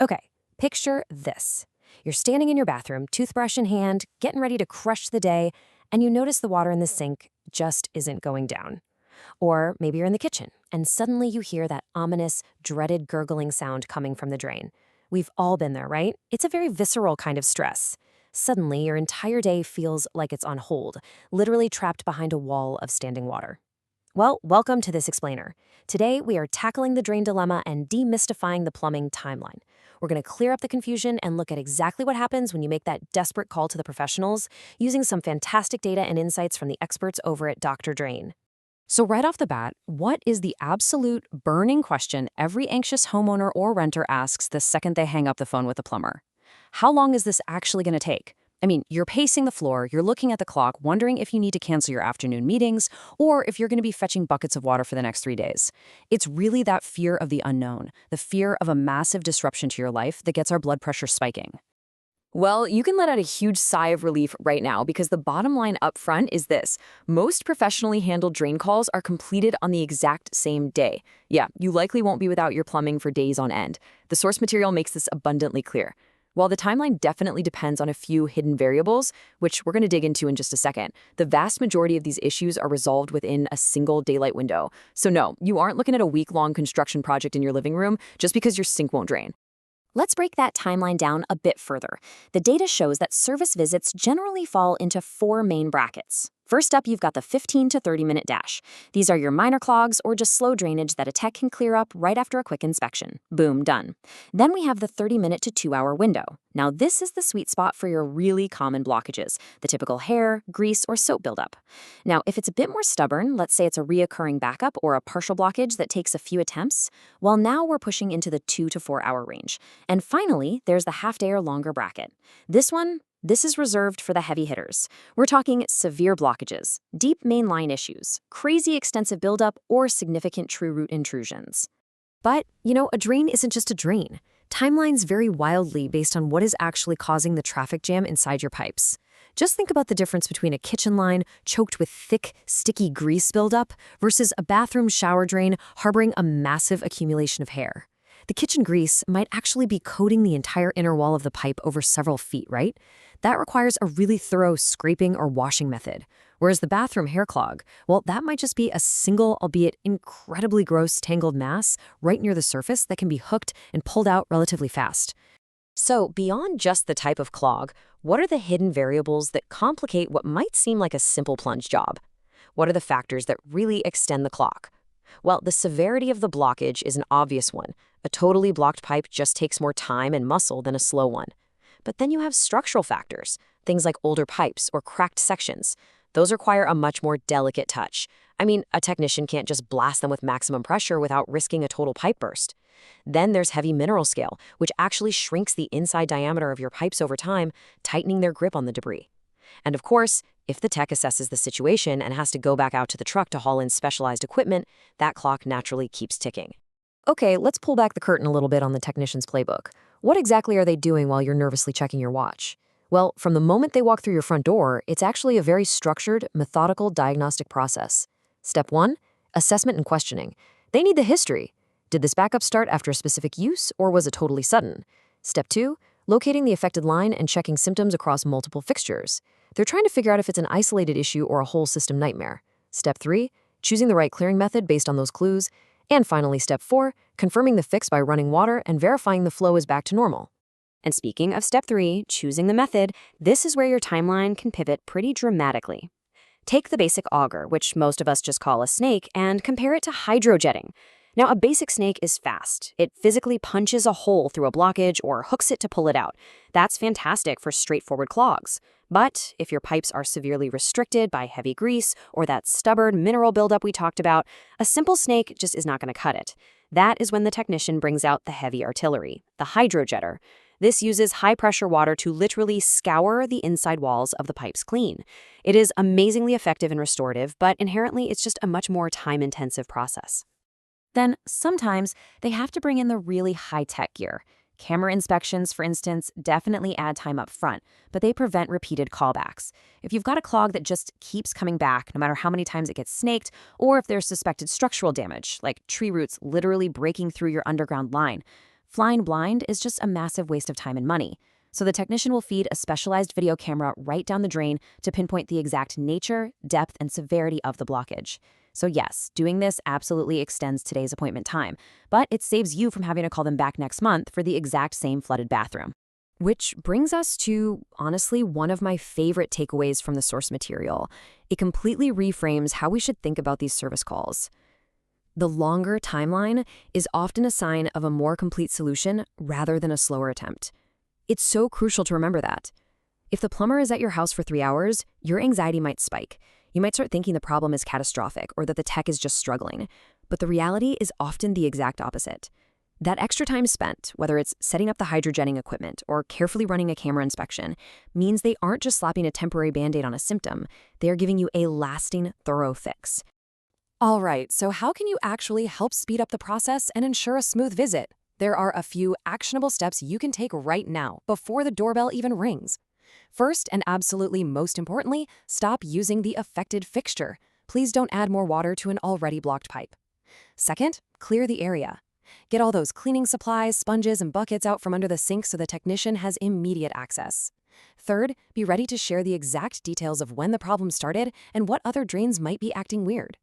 Okay, picture this. You're standing in your bathroom, toothbrush in hand, getting ready to crush the day, and you notice the water in the sink just isn't going down. Or maybe you're in the kitchen, and suddenly you hear that ominous, dreaded gurgling sound coming from the drain. We've all been there, right? It's a very visceral kind of stress. Suddenly, your entire day feels like it's on hold, literally trapped behind a wall of standing water. Well, welcome to This Explainer. Today, we are tackling the drain dilemma and demystifying the plumbing timeline. We're going to clear up the confusion and look at exactly what happens when you make that desperate call to the professionals, using some fantastic data and insights from the experts over at Dr. Drain. So right off the bat, what is the absolute burning question every anxious homeowner or renter asks the second they hang up the phone with the plumber? How long is this actually going to take? I mean, you're pacing the floor, you're looking at the clock, wondering if you need to cancel your afternoon meetings or if you're going to be fetching buckets of water for the next 3 days. It's really that fear of the unknown, the fear of a massive disruption to your life that gets our blood pressure spiking. Well, you can let out a huge sigh of relief right now because the bottom line up front is this. Most professionally handled drain calls are completed on the exact same day. Yeah, you likely won't be without your plumbing for days on end. The source material makes this abundantly clear. While the timeline definitely depends on a few hidden variables, which we're going to dig into in just a second, the vast majority of these issues are resolved within a single daylight window. So no, you aren't looking at a week-long construction project in your living room just because your sink won't drain. Let's break that timeline down a bit further. The data shows that service visits generally fall into four main brackets. First up, you've got the 15 to 30-minute dash. These are your minor clogs or just slow drainage that a tech can clear up right after a quick inspection. Boom, done. Then we have the 30-minute to 2-hour window. Now, this is the sweet spot for your really common blockages, the typical hair, grease, or soap buildup. Now, if it's a bit more stubborn, let's say it's a reoccurring backup or a partial blockage that takes a few attempts, well, now we're pushing into the 2 to 4 hour range. And finally, there's the half-day or longer bracket. This is reserved for the heavy hitters. We're talking severe blockages, deep mainline issues, crazy extensive buildup, or significant true root intrusions. But, a drain isn't just a drain. Timelines vary wildly based on what is actually causing the traffic jam inside your pipes. Just think about the difference between a kitchen line choked with thick, sticky grease buildup versus a bathroom shower drain harboring a massive accumulation of hair. The kitchen grease might actually be coating the entire inner wall of the pipe over several feet, right? That requires a really thorough scraping or washing method. Whereas the bathroom hair clog, well, that might just be a single, albeit incredibly gross, tangled mass right near the surface that can be hooked and pulled out relatively fast. So, beyond just the type of clog, what are the hidden variables that complicate what might seem like a simple plunge job? What are the factors that really extend the clock? Well, the severity of the blockage is an obvious one. A totally blocked pipe just takes more time and muscle than a slow one. But then you have structural factors, things like older pipes or cracked sections. Those require a much more delicate touch. I mean, a technician can't just blast them with maximum pressure without risking a total pipe burst. Then there's heavy mineral scale, which actually shrinks the inside diameter of your pipes over time, tightening their grip on the debris. And of course, if the tech assesses the situation and has to go back out to the truck to haul in specialized equipment, that clock naturally keeps ticking. Okay, let's pull back the curtain a little bit on the technician's playbook. What exactly are they doing while you're nervously checking your watch? Well, from the moment they walk through your front door, it's actually a very structured, methodical diagnostic process. Step 1, assessment and questioning. They need the history. Did this backup start after a specific use, or was it totally sudden? Step 2, locating the affected line and checking symptoms across multiple fixtures. They're trying to figure out if it's an isolated issue or a whole system nightmare. Step 3, choosing the right clearing method based on those clues. And finally, step 4, confirming the fix by running water and verifying the flow is back to normal. And speaking of step 3, choosing the method, this is where your timeline can pivot pretty dramatically. Take the basic auger, which most of us just call a snake, and compare it to hydrojetting. Now, a basic snake is fast. It physically punches a hole through a blockage or hooks it to pull it out. That's fantastic for straightforward clogs. But if your pipes are severely restricted by heavy grease or that stubborn mineral buildup we talked about, a simple snake just is not going to cut it. That is when the technician brings out the heavy artillery, the hydrojetter. This uses high-pressure water to literally scour the inside walls of the pipes clean. It is amazingly effective and restorative, but inherently it's just a much more time-intensive process. Then, sometimes, they have to bring in the really high-tech gear. Camera inspections, for instance, definitely add time up front, but they prevent repeated callbacks. If you've got a clog that just keeps coming back, no matter how many times it gets snaked, or if there's suspected structural damage, like tree roots literally breaking through your underground line, Flying blind is just a massive waste of time and money. So the technician will feed a specialized video camera right down the drain to pinpoint the exact nature, depth, and severity of the blockage. So yes, doing this absolutely extends today's appointment time, but it saves you from having to call them back next month for the exact same flooded bathroom. Which brings us to, honestly, one of my favorite takeaways from the source material. It completely reframes how we should think about these service calls. The longer timeline is often a sign of a more complete solution rather than a slower attempt. It's so crucial to remember that. If the plumber is at your house for 3 hours, your anxiety might spike. You might start thinking the problem is catastrophic or that the tech is just struggling. But the reality is often the exact opposite. That extra time spent, whether it's setting up the hydrogenning equipment or carefully running a camera inspection, means they aren't just slapping a temporary Band-Aid on a symptom. They are giving you a lasting, thorough fix. All right, so how can you actually help speed up the process and ensure a smooth visit? There are a few actionable steps you can take right now before the doorbell even rings. First, and absolutely most importantly, stop using the affected fixture. Please don't add more water to an already blocked pipe. Second, clear the area. Get all those cleaning supplies, sponges, and buckets out from under the sink so the technician has immediate access. Third, be ready to share the exact details of when the problem started and what other drains might be acting weird.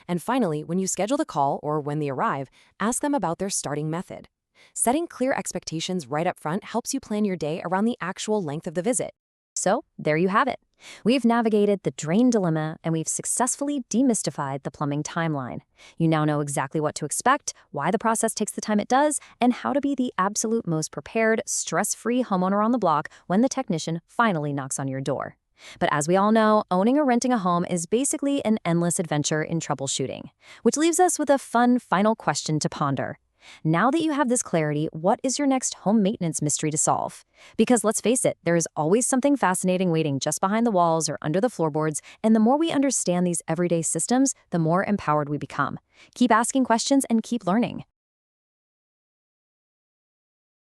And finally, when you schedule the call or when they arrive, ask them about their starting method. Setting clear expectations right up front helps you plan your day around the actual length of the visit. So, there you have it. We've navigated the drain dilemma and we've successfully demystified the plumbing timeline. You now know exactly what to expect, why the process takes the time it does, and how to be the absolute most prepared, stress-free homeowner on the block when the technician finally knocks on your door. But as we all know, owning or renting a home is basically an endless adventure in troubleshooting, which leaves us with a fun final question to ponder. Now that you have this clarity, what is your next home maintenance mystery to solve? Because let's face it, there is always something fascinating waiting just behind the walls or under the floorboards, and the more we understand these everyday systems, the more empowered we become. Keep asking questions and keep learning.